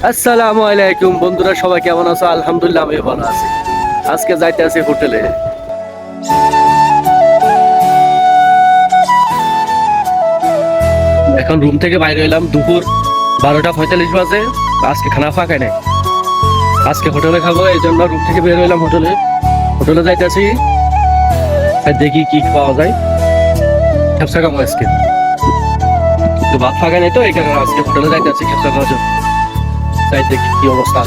আসসালামু আলাইকুম বন্ধুরা, সবাই কেমন আছো? আলহামদুলিল্লাহ আমি ভালো আছি। আজকে যাইতে আছি হোটেলে। এখন রুম থেকে বাইরে এলাম দুপুর 12:45 বাজে। আজকে খানা ফাঁকাই নেই, আজকে হোটেলে খাবো, এই জন্য রুম থেকে বের হইলাম হোটেলে যাইতে আছি। দেখি কি পাওয়া যায়। খেপসা খাবো আজকে, তো ভাত ফাঁকা নেই, তো এই কারণে আজকে হোটেলে যাইতে আছি খেপসা খাওয়ার জন্য। তাই দেখি কি অবস্থা।